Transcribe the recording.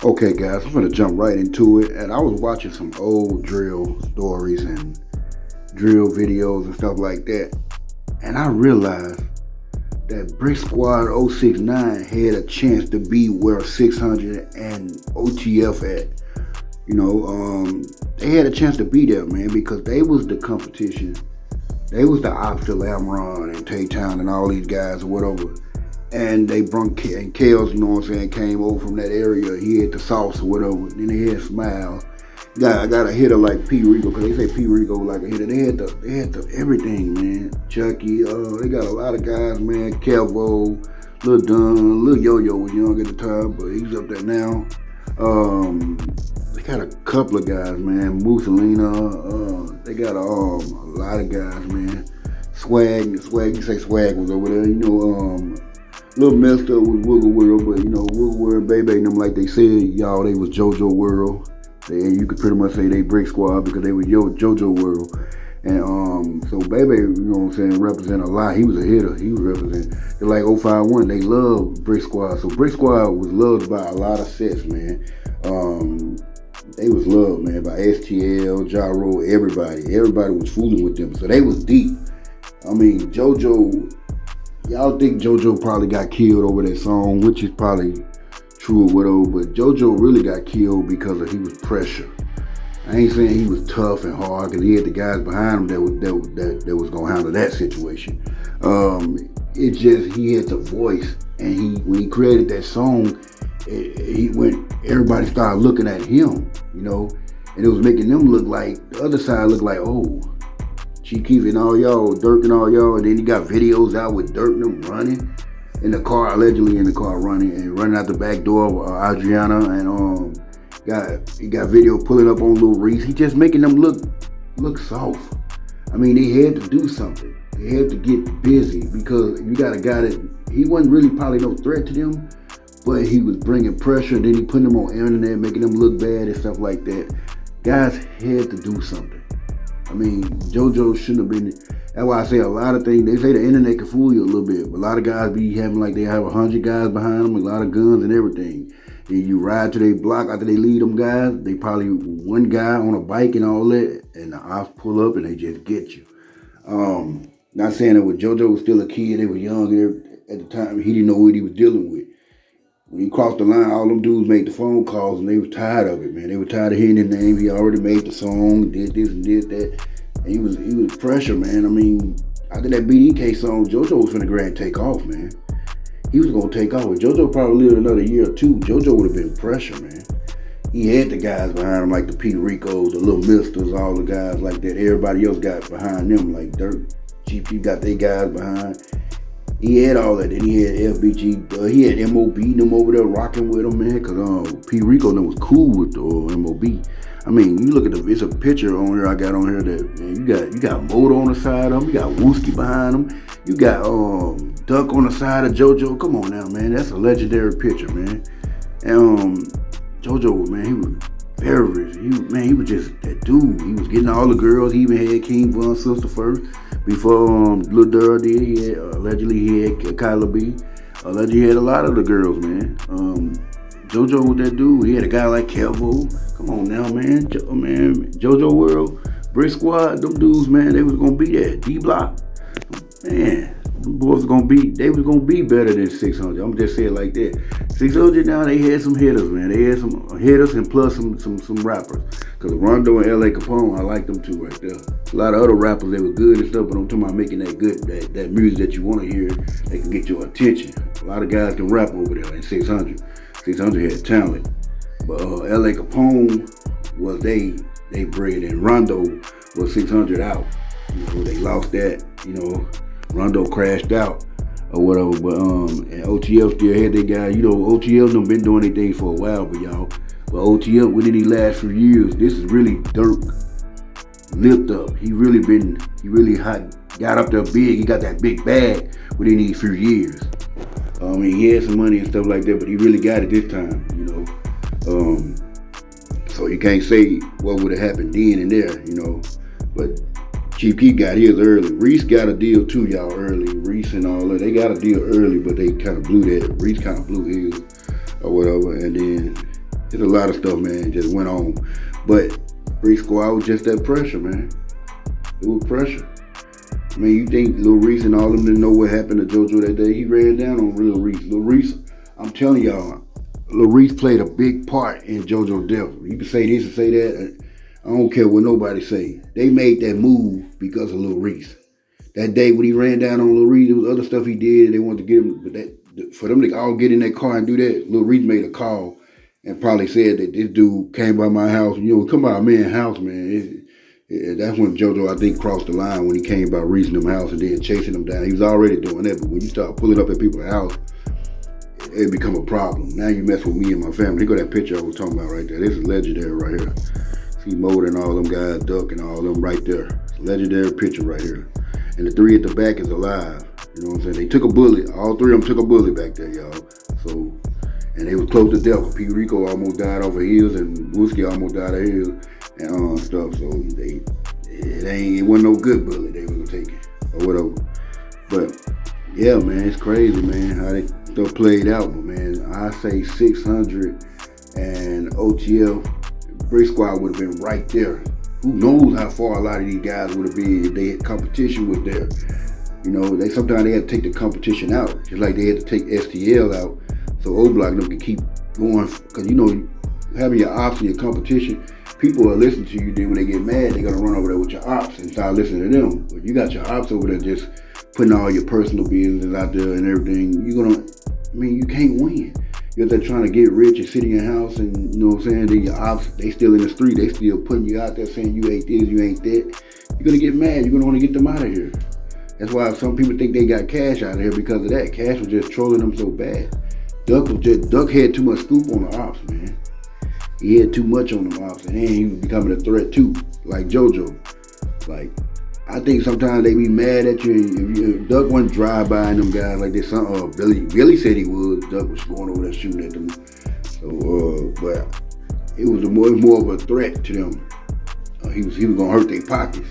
Okay, guys, I'm gonna jump right into it. And I was watching some old drill stories and drill videos and stuff like that. And I realized that Bricksquad 069 had a chance to be where 600 and OTF at. They had a chance to be there, man, because they was the competition. They was the ops to Lamron and Tay-Town and all these guys or whatever. And they brung and Kales, you know what I'm saying, came over from that area. He had the sauce or whatever. Then they had Smile. I got a hitter like P Rico, because they say P Rico like a hitter. They had the everything, man. Chucky, they got a lot of guys, man. Kelvo, Lil Dunn, Lil Jojo was young at the time, but he's up there now. Um, they got a couple of guys, man. Mussolina, they got a lot of guys, man. Swag, you say Swag was over there, Little messed up with Wiggle World, but Wiggle World, Baby, and them, like they said, y'all, they was JoJo World. You could pretty much say they Bricksquad because they were JoJo World. And so Baby, represent a lot. He was a hitter. He was representing. They're like 051, they loved Bricksquad. So Bricksquad was loved by a lot of sets, man. They was loved, man, by STL, Gyro, everybody. Everybody was fooling with them. So they was deep. I mean, JoJo, y'all think JoJo probably got killed over that song, which is probably true or whatever, but JoJo really got killed because he was pressure. I ain't saying he was tough and hard, because he had the guys behind him that was gonna handle that situation. It just, he had the voice, and when he created that song, everybody started looking at him, and it was making them look like, the other side looked like, oh, Chief Keef and all y'all, Dirk and all y'all, and then he got videos out with Dirk and them running in the car, allegedly in the car running out the back door of Adriana, and he got video pulling up on Lil Reese. He just making them look soft. I mean, they had to do something. They had to get busy, because you got a guy that, he wasn't really probably no threat to them, but he was bringing pressure, and then he putting them on internet, making them look bad and stuff like that. Guys had to do something. I mean, JoJo shouldn't have been. That's why I say a lot of things. They say the internet can fool you a little bit, but a lot of guys be having, like, they have 100 guys behind them, a lot of guns and everything. And you ride to their block after they leave them guys, they probably one guy on a bike and all that, and the ops pull up and they just get you. Not saying that when JoJo was still a kid, they were young at the time, he didn't know what he was dealing with. When he crossed the line, all them dudes made the phone calls, and they were tired of it, man. They were tired of hearing his name. He already made the song, did this and did that. And he was pressure, man. I mean, after that BDK song, JoJo was finna go ahead and take off, man. He was gonna take off. If JoJo probably lived another year or two, JoJo would have been pressure, man. He had the guys behind him, like the Pete Ricos, the Little Misters, all the guys like that. Everybody else got behind them, like Dirk, GP got their guys behind. He had all that. Then he had FBG. He had MOB them over there rocking with him, man. Cause P Rico them was cool with the MOB. I mean, you look at it's a picture on here I got on here that, man, you got Moto on the side of him. You got Wooski behind him. You got Duck on the side of JoJo. Come on now, man. That's a legendary picture, man. And JoJo, man, he was he was just that dude. He was getting all the girls. He even had King Von's sister first. Before Lil Durr did, allegedly he had Kyla B. Allegedly he had a lot of the girls, man. JoJo was that dude. He had a guy like Kelvo. Come on now, man. JoJo World, Bricksquad, them dudes, man, they was gonna be that. D Block, man. Them boys was gonna be better than 600. I'm just saying it like that. 600 now, they had some hitters, man. They had some hitters and plus some rappers. Cause Rondo and LA Capone, I like them too right there. A lot of other rappers, they were good and stuff, but I'm talking about making that good, that music that you want to hear, they can get your attention. A lot of guys can rap over there in 600. 600 had talent. But LA Capone was they bred, and Rondo was 600 out. They lost that, Rondo crashed out or whatever, but and OTL still had that guy. OTL done been doing their thing for a while, but y'all. But OTL within these last few years, this is really Dirk lift up. He really hot, got up there big. He got that big bag within these few years. He had some money and stuff like that, but he really got it this time, So you can't say what would have happened then and there, But Chief Keef got his early. Reese got a deal too, y'all, early. Reese and all that. They got a deal early, but they kind of blew that. Reese kind of blew his or whatever. And then There's a lot of stuff, man, just went on. But Bricksquad was just that pressure, man. It was pressure. I mean, you think Lil Reese and all them didn't know what happened to JoJo that day? He ran down on Lil Reese. Lil Reese, I'm telling y'all, Lil Reese played a big part in JoJo's death. You can say this and say that. I don't care what nobody say. They made that move because of Lil Reese. That day when he ran down on Lil Reese, there was other stuff he did. They wanted to get him, but for them to all get in that car and do that, Lil Reese made a call and probably said that this dude came by my house. You know, come by a man's house, man. That's when JoJo, I think, crossed the line when he came by reaching them house and then chasing them down. He was already doing that, but when you start pulling up at people's house, it become a problem. Now you mess with me and my family. Here go that picture I was talking about right there. This is legendary right here. See Moda and all them guys, Duck and all them right there. Legendary picture right here. And the three at the back is alive. You know what I'm saying? They took a bullet. All three of them took a bullet back there, y'all. So, and they was close to death. P. Rico almost died off of hills, and Whiskey almost died of hills and stuff. So it wasn't no good bullet they was taking or whatever. But yeah, man, it's crazy, man, how they stuff played out. But man, I say 600 and OTF Bricksquad would have been right there. Who knows how far a lot of these guys would have been if they had competition was there. You know, sometimes they had to take the competition out, just like they had to take STL out, so O Block them can keep going. Because you know, having your ops and your competition, people will listen to you. Then when they get mad, they're gonna run over there with your ops and start listening to them. But you got your ops over there just putting all your personal business out there and everything. You can't win. You're there trying to get rich and sit in your house, and you know what I'm saying, then your ops, they still in the street, they still putting you out there saying you ain't this, you ain't that. You're gonna get mad, you're gonna want to get them out of here. That's why some people think they got Cash out of here because of that. Cash was just trolling them so bad. Duck had too much scoop on the ops, man. He had too much on them ops, and then he was becoming a threat too, like JoJo. Like, I think sometimes they be mad at you. If Duck wasn't drive-by them guys like this. Billy said he was. Duck was going over there shooting at them. So, but it was more of a threat to them. He was gonna hurt their pockets.